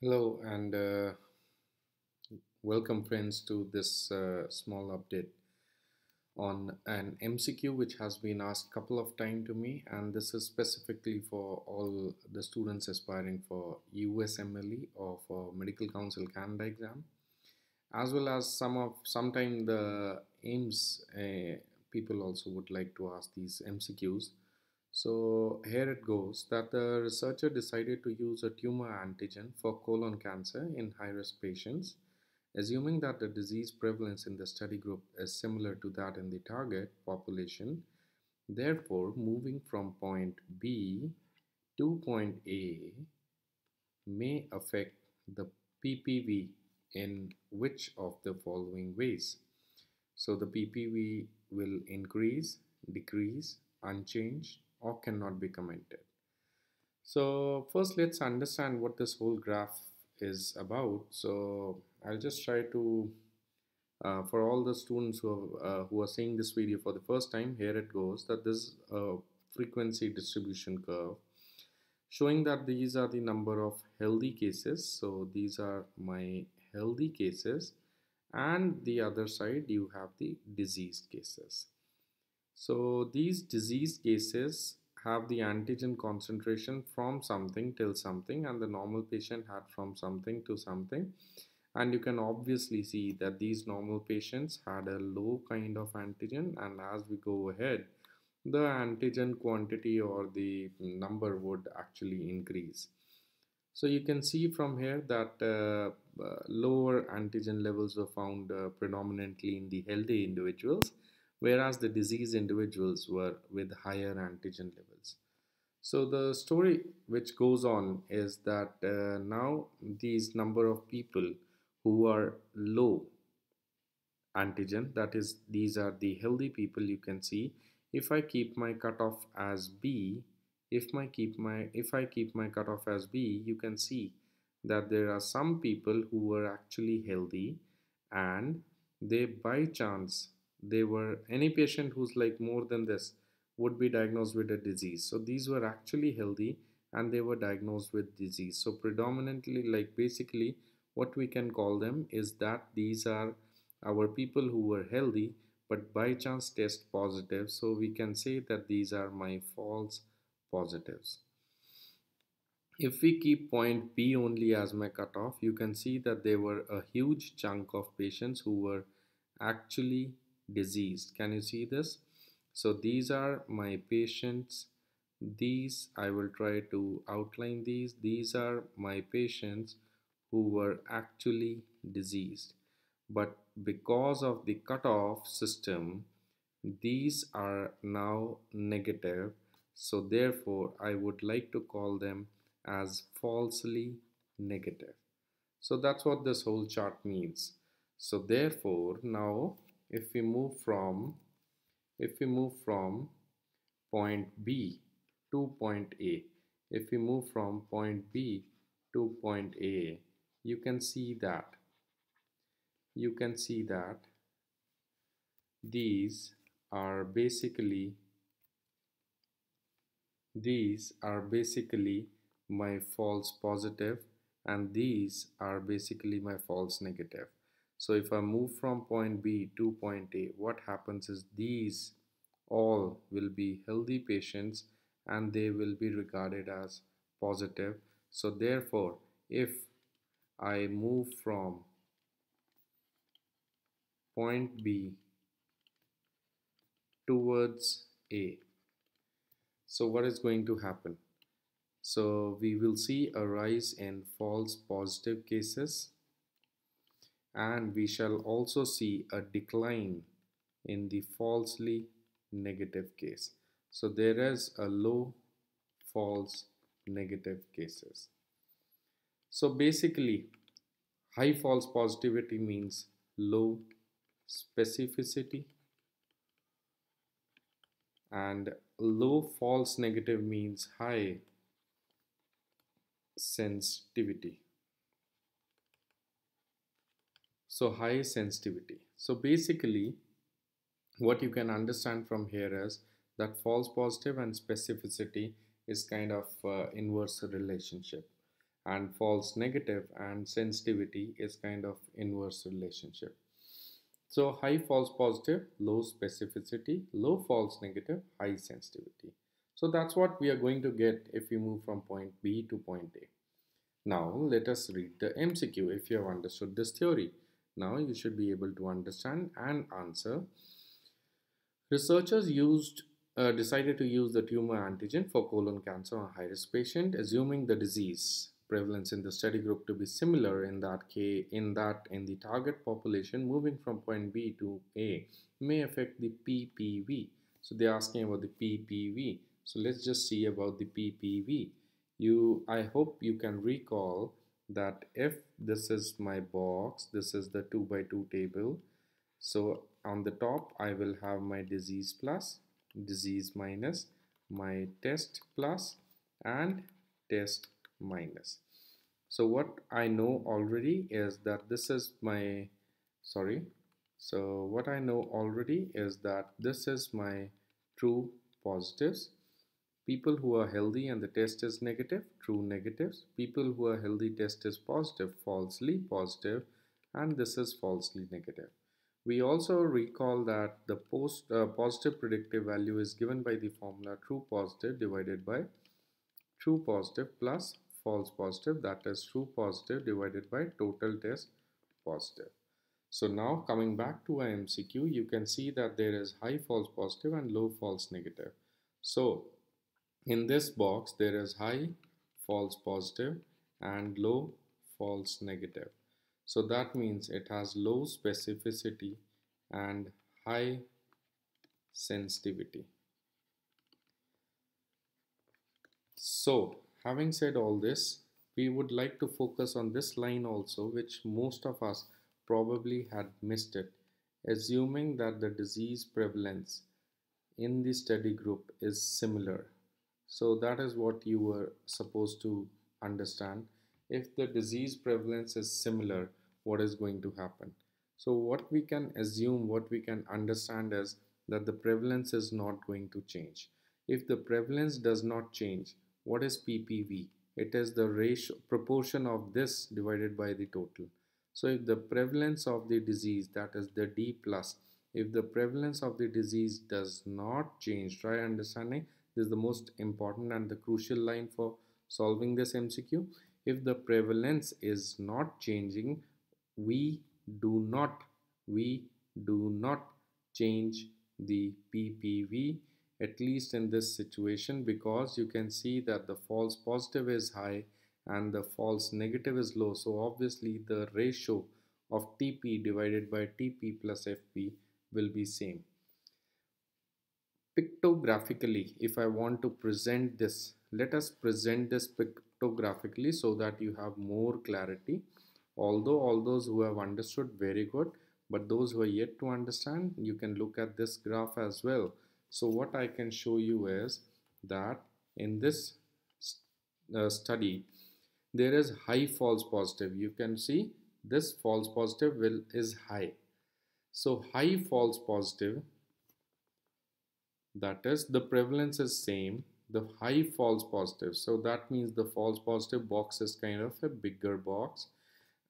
Hello and welcome friends to this small update on an MCQ which has been asked couple of times to me, and this is specifically for all the students aspiring for USMLE or for Medical Council Canada exam, as well as sometime the AIMS people also would like to ask these MCQs. So here it goes that the researcher decided to use a tumor antigen for colon cancer in high-risk patients, assuming that the disease prevalence in the study group is similar to that in the target population. Therefore, moving from point B to point A may affect the PPV in which of the following ways? So the PPV will increase, decrease, unchanged, or cannot be commented. So first let's understand what this whole graph is about. So I'll just try to, for all the students who are seeing this video for the first time, here it goes that this is a frequency distribution curve showing that these are the number of healthy cases. So these are my healthy cases, and the other side you have the diseased cases. So these diseased cases have the antigen concentration from something till something, and the normal patient had from something to something. And you can obviously see that these normal patients had a low kind of antigen, and as we go ahead, the antigen quantity or the number would actually increase. So you can see from here that lower antigen levels were found predominantly in the healthy individuals, whereas the diseased individuals were with higher antigen levels. So the story which goes on is that now these number of people who are low antigen, that is, these are the healthy people, you can see if I keep my cutoff as B, if I keep my cutoff as B, you can see that there are some people who were actually healthy, and they by chance they were any patient who's like more than this would be diagnosed with a disease. So these were actually healthy and they were diagnosed with disease. So predominantly, like basically what we can call them is that these are our people who were healthy but by chance test positive. So we can say that these are my false positives. If we keep point B only as my cutoff, you can see that there were a huge chunk of patients who were actually diseased. Can you see this? So these are my patients. These, I will try to outline these. These are my patients who were actually diseased. But because of the cutoff system, these are now negative. So therefore, I would like to call them as falsely negative. So that's what this whole chart means. So therefore, now if we move from point B to point A, if we move from point B to point A, you can see that these are basically my false positive, and these are basically my false negative. So if I move from point B to point A, what happens is these all will be healthy patients and they will be regarded as positive. So therefore, if I move from point B towards A, so what is going to happen? So we will see a rise in false positive cases, and we shall also see a decline in the falsely negative case. So there is a low false negative cases. So basically, high false positivity means low specificity, and low false negative means high sensitivity. So high sensitivity. So basically what you can understand from here is that false positive and specificity is kind of inverse relationship, and false negative and sensitivity is kind of inverse relationship. So high false positive, low specificity, low false negative, high sensitivity. So that's what we are going to get if we move from point B to point A. Now let us read the MCQ. If you have understood this theory, now you should be able to understand and answer. Researchers decided to use the tumor antigen for colon cancer on a high-risk patient, assuming the disease prevalence in the study group to be similar in that in the target population moving from point B to A may affect the PPV. So they're asking about the PPV. So let's just see about the PPV. I hope you can recall that if this is my box, this is the 2 by 2 table. So on the top I will have my disease plus, disease minus, my test plus and test minus. So what I know already is that this is my what I know already is that this is my true positives. People who are healthy and the test is negative, true negatives. People who are healthy, test is positive, falsely positive, and this is falsely negative. We also recall that the positive predictive value is given by the formula true positive divided by true positive plus false positive, that is true positive divided by total test positive. So now coming back to our MCQ, you can see that there is high false positive and low false negative. So in this box there is high false positive and low false negative. So that means it has low specificity and high sensitivity. So having said all this, we would like to focus on this line also, which most of us probably had missed it. Assuming that the disease prevalence in the study group is similar. So that is what you were supposed to understand. If the disease prevalence is similar, what is going to happen? So what we can assume, what we can understand is that the prevalence is not going to change. If the prevalence does not change, what is PPV? It is the ratio proportion of this divided by the total. So if the prevalence of the disease, that is the D plus, if the prevalence of the disease does not change, try understanding, this is the most important and the crucial line for solving this MCQ. If the prevalence is not changing, we do not change the PPV, at least in this situation, because you can see that the false positive is high and the false negative is low. So obviously the ratio of TP divided by TP plus FP will be same. Pictographically, if I want to present this, let us present this pictographically so that you have more clarity. Although all those who have understood, very good, but those who are yet to understand, you can look at this graph as well. So what I can show you is that in this study there is high false positive. You can see this false positive is high. So high false positive, that is the prevalence is same, the high false positive, so that means the false positive box is kind of a bigger box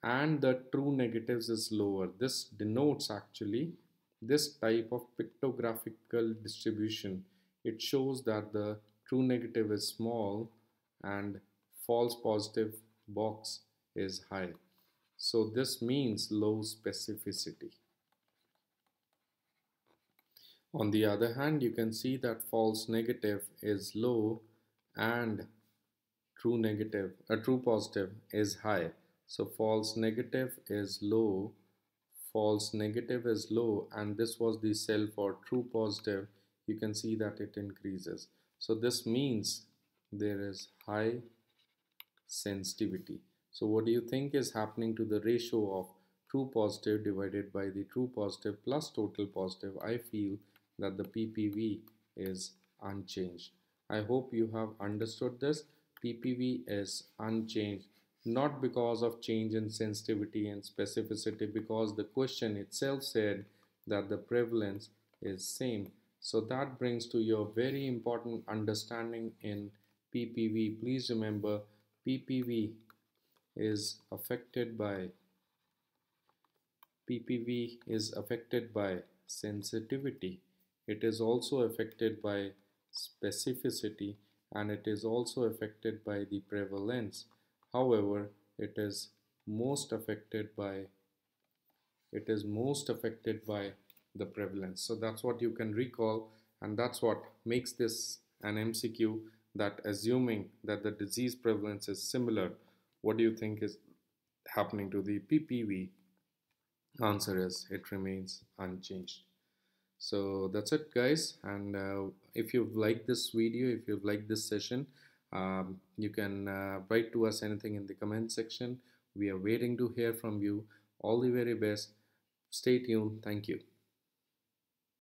and the true negatives is lower. This denotes actually this type of pictographical distribution. It shows that the true negative is small and false positive box is high. So this means low specificity. On the other hand, you can see that false negative is low and true positive is high. So false negative is low, and this was the cell for true positive. You can see that it increases. So this means there is high sensitivity. So what do you think is happening to the ratio of true positive divided by the true positive plus total positive? I feel that the PPV is unchanged. I hope you have understood this. PPV is unchanged, not because of change in sensitivity and specificity, because the question itself said that the prevalence is same. So that brings to your very important understanding in PPV. Please remember, PPV is affected by PPV is affected by sensitivity. It is also affected by specificity, and it is also affected by the prevalence. However, most affected by it is most affected by the prevalence. So that's what you can recall, and that's what makes this an MCQ, that assuming that the disease prevalence is similar, what do you think is happening to the PPV? Answer is it remains unchanged. So that's it, guys. And if you've liked this video, if you've liked this session, you can write to us anything in the comment section. We are waiting to hear from you. All the very best. Stay tuned. Thank you.